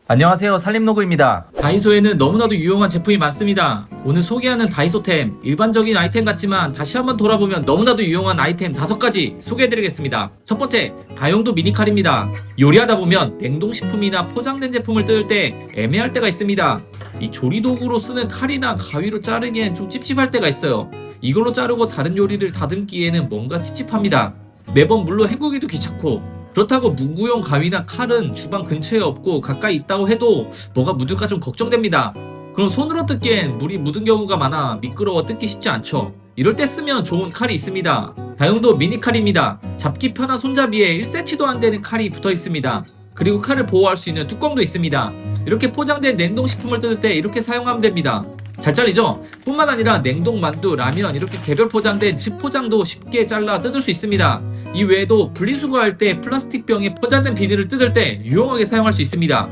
안녕하세요, 살림로그입니다. 다이소에는 너무나도 유용한 제품이 많습니다. 오늘 소개하는 다이소템, 일반적인 아이템 같지만 다시 한번 돌아보면 너무나도 유용한 아이템 5가지 소개해드리겠습니다. 첫 번째, 다용도 미니칼입니다. 요리하다 보면 냉동식품이나 포장된 제품을 뜯을 때 애매할 때가 있습니다. 이 조리도구로 쓰는 칼이나 가위로 자르기엔 좀 찝찝할 때가 있어요. 이걸로 자르고 다른 요리를 다듬기에는 뭔가 찝찝합니다. 매번 물로 헹구기도 귀찮고, 그렇다고 문구용 가위나 칼은 주방 근처에 없고 가까이 있다고 해도 뭐가 묻을까 좀 걱정됩니다. 그럼 손으로 뜯기엔 물이 묻은 경우가 많아 미끄러워 뜯기 쉽지 않죠. 이럴 때 쓰면 좋은 칼이 있습니다. 다용도 미니칼입니다. 잡기 편한 손잡이에 1cm도 안 되는 칼이 붙어 있습니다. 그리고 칼을 보호할 수 있는 뚜껑도 있습니다. 이렇게 포장된 냉동식품을 뜯을 때 이렇게 사용하면 됩니다. 잘 잘리죠? 뿐만 아니라 냉동 만두, 라면 이렇게 개별 포장된 집 포장도 쉽게 잘라 뜯을 수 있습니다. 이 외에도 분리수거할 때 플라스틱 병에 포장된 비닐을 뜯을 때 유용하게 사용할 수 있습니다.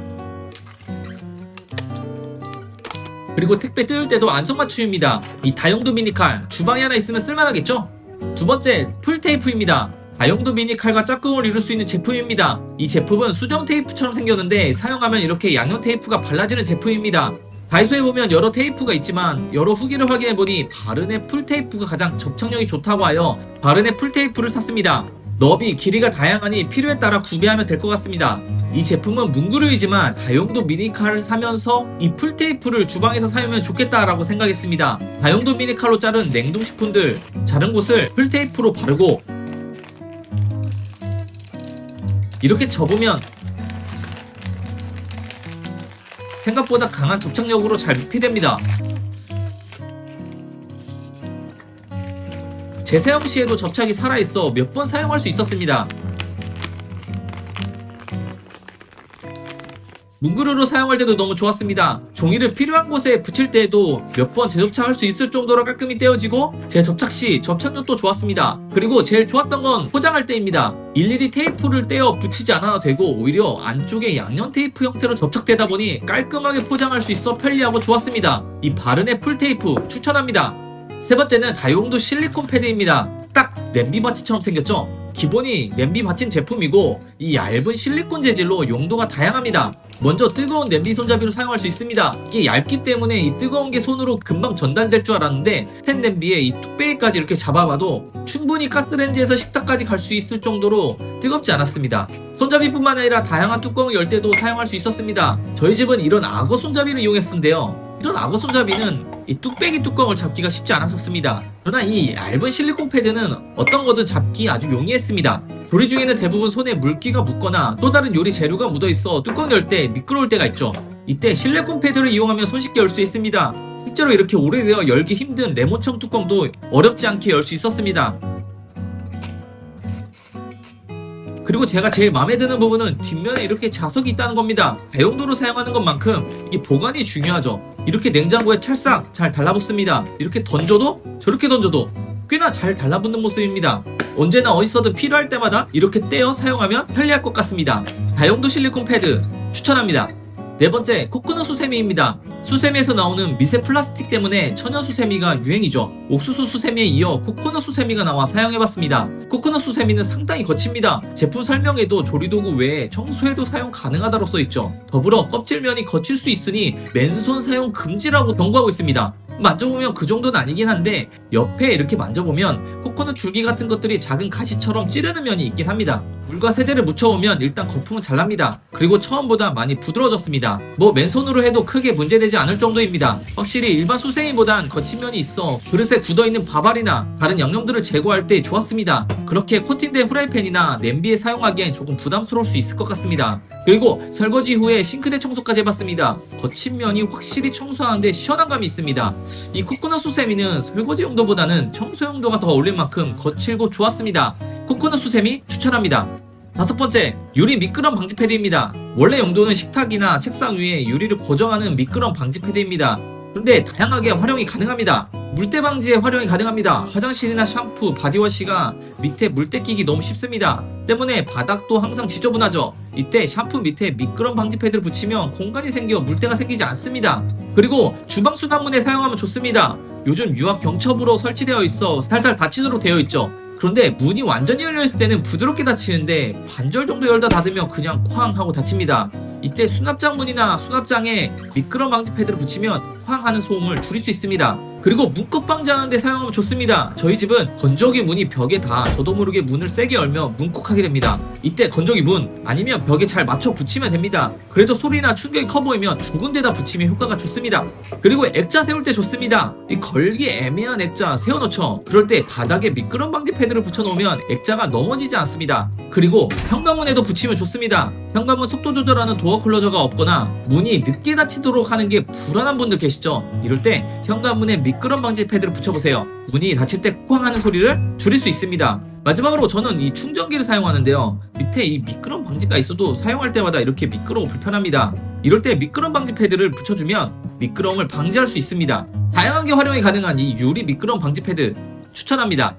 그리고 택배 뜯을 때도 안성맞춤입니다. 이 다용도 미니칼, 주방에 하나 있으면 쓸만하겠죠? 두 번째, 풀테이프입니다. 다용도 미니칼과 짝꿍을 이룰 수 있는 제품입니다. 이 제품은 수정 테이프처럼 생겼는데 사용하면 이렇게 양념 테이프가 발라지는 제품입니다. 다이소에 보면 여러 테이프가 있지만 여러 후기를 확인해보니 바른의 풀테이프가 가장 접착력이 좋다고 하여 바른의 풀테이프를 샀습니다. 너비, 길이가 다양하니 필요에 따라 구매하면 될 것 같습니다. 이 제품은 문구류이지만 다용도 미니칼을 사면서 이 풀테이프를 주방에서 사용하면 좋겠다라고 생각했습니다. 다용도 미니칼로 자른 냉동식품들, 자른 곳을 풀테이프로 바르고 이렇게 접으면 생각보다 강한 접착력으로 잘密閉됩니다. 재사용 시에도 접착이 살아있어 몇 번 사용할 수 있었습니다. 문구류로 사용할 때도 너무 좋았습니다. 종이를 필요한 곳에 붙일 때에도 몇 번 재접착할 수 있을 정도로 깔끔히 떼어지고 재접착 시 접착력도 좋았습니다. 그리고 제일 좋았던 건 포장할 때입니다. 일일이 테이프를 떼어 붙이지 않아도 되고 오히려 안쪽에 양념 테이프 형태로 접착되다 보니 깔끔하게 포장할 수 있어 편리하고 좋았습니다. 이 바른의 풀테이프 추천합니다. 세 번째는 다용도 실리콘 패드입니다. 딱 냄비 받침처럼 생겼죠? 기본이 냄비 받침 제품이고 이 얇은 실리콘 재질로 용도가 다양합니다. 먼저 뜨거운 냄비 손잡이로 사용할 수 있습니다. 이게 얇기 때문에 이 뜨거운 게 손으로 금방 전달될 줄 알았는데 팬 냄비에 이 뚝배기까지 이렇게 잡아봐도 충분히 가스레인지에서 식탁까지 갈 수 있을 정도로 뜨겁지 않았습니다. 손잡이뿐만 아니라 다양한 뚜껑을 열 때도 사용할 수 있었습니다. 저희 집은 이런 악어 손잡이를 이용했는데요. 이런 악어 손잡이는 이 뚝배기 뚜껑을 잡기가 쉽지 않았었습니다. 그러나 이 얇은 실리콘 패드는 어떤 거든 잡기 아주 용이했습니다. 조리 중에는 대부분 손에 물기가 묻거나 또 다른 요리 재료가 묻어있어 뚜껑 열 때 미끄러울 때가 있죠. 이때 실리콘 패드를 이용하면 손쉽게 열 수 있습니다. 실제로 이렇게 오래되어 열기 힘든 레몬청 뚜껑도 어렵지 않게 열 수 있었습니다. 그리고 제가 제일 마음에 드는 부분은 뒷면에 이렇게 자석이 있다는 겁니다. 다용도로 사용하는 것만큼 이게 보관이 중요하죠. 이렇게 냉장고에 찰싹 잘 달라붙습니다. 이렇게 던져도 저렇게 던져도 꽤나 잘 달라붙는 모습입니다. 언제나 어디서든 필요할 때마다 이렇게 떼어 사용하면 편리할 것 같습니다. 다용도 실리콘 패드 추천합니다. 네 번째, 코코넛 수세미입니다. 수세미에서 나오는 미세 플라스틱 때문에 천연 수세미가 유행이죠. 옥수수 수세미에 이어 코코넛 수세미가 나와 사용해봤습니다. 코코넛 수세미는 상당히 거칩니다. 제품 설명에도 조리도구 외에 청소에도 사용 가능하다고 써있죠. 더불어 껍질면이 거칠 수 있으니 맨손 사용 금지라고 경고하고 있습니다. 만져보면 그 정도는 아니긴 한데 옆에 이렇게 만져보면 코코넛 줄기 같은 것들이 작은 가시처럼 찌르는 면이 있긴 합니다. 물과 세제를 묻혀오면 일단 거품은 잘 납니다. 그리고 처음보다 많이 부드러워졌습니다. 뭐 맨손으로 해도 크게 문제되지 않을 정도입니다. 확실히 일반 수세미보단 거친 면이 있어 그릇에 굳어있는 밥알이나 다른 양념들을 제거할 때 좋았습니다. 그렇게 코팅된 후라이팬이나 냄비에 사용하기엔 조금 부담스러울 수 있을 것 같습니다. 그리고 설거지 후에 싱크대 청소까지 해봤습니다. 거친 면이 확실히 청소하는데 시원한 감이 있습니다. 이 코코넛 수세미는 설거지 용도보다는 청소 용도가 더 어울릴 만큼 거칠고 좋았습니다. 코코넛 수세미 추천합니다. 다섯 번째, 유리 미끄럼 방지 패드입니다. 원래 용도는 식탁이나 책상 위에 유리를 고정하는 미끄럼 방지 패드입니다. 그런데 다양하게 활용이 가능합니다. 물때 방지에 활용이 가능합니다. 화장실이나 샴푸, 바디워시가 밑에 물때 끼기 너무 쉽습니다. 때문에 바닥도 항상 지저분하죠. 이때 샴푸 밑에 미끄럼 방지 패드를 붙이면 공간이 생겨 물때가 생기지 않습니다. 그리고 주방 수납문에 사용하면 좋습니다. 요즘 유압 경첩으로 설치되어 있어 살살 닫히도록 되어 있죠. 그런데 문이 완전히 열려있을 때는 부드럽게 닫히는데 반절 정도 열다 닫으면 그냥 쾅 하고 닫힙니다. 이때 수납장 문이나 수납장에 미끄럼 방지 패드를 붙이면 쾅 하는 소음을 줄일 수 있습니다. 그리고 문컵 방지하는 데 사용하면 좋습니다. 저희 집은 건조기 문이 벽에 다 저도 모르게 문을 세게 열면 문콕하게 됩니다. 이때 건조기 문 아니면 벽에 잘 맞춰 붙이면 됩니다. 그래도 소리나 충격이 커 보이면 두 군데 다 붙이면 효과가 좋습니다. 그리고 액자 세울 때 좋습니다. 이 걸기 애매한 액자 세워놓죠. 그럴 때 바닥에 미끄럼 방지 패드를 붙여놓으면 액자가 넘어지지 않습니다. 그리고 현관문에도 붙이면 좋습니다. 현관문 속도 조절하는 도어 클로저가 없거나 문이 늦게 닫히도록 하는 게 불안한 분들 계시죠? 이럴 때 현관문에 미끄럼 방지 패드를 붙여보세요. 문이 닫힐 때 꽝 하는 소리를 줄일 수 있습니다. 마지막으로 저는 이 충전기를 사용하는데요. 밑에 이 미끄럼 방지가 있어도 사용할 때마다 이렇게 미끄러워 불편합니다. 이럴 때 미끄럼 방지 패드를 붙여주면 미끄러움을 방지할 수 있습니다. 다양하게 활용이 가능한 이 유리 미끄럼 방지 패드 추천합니다.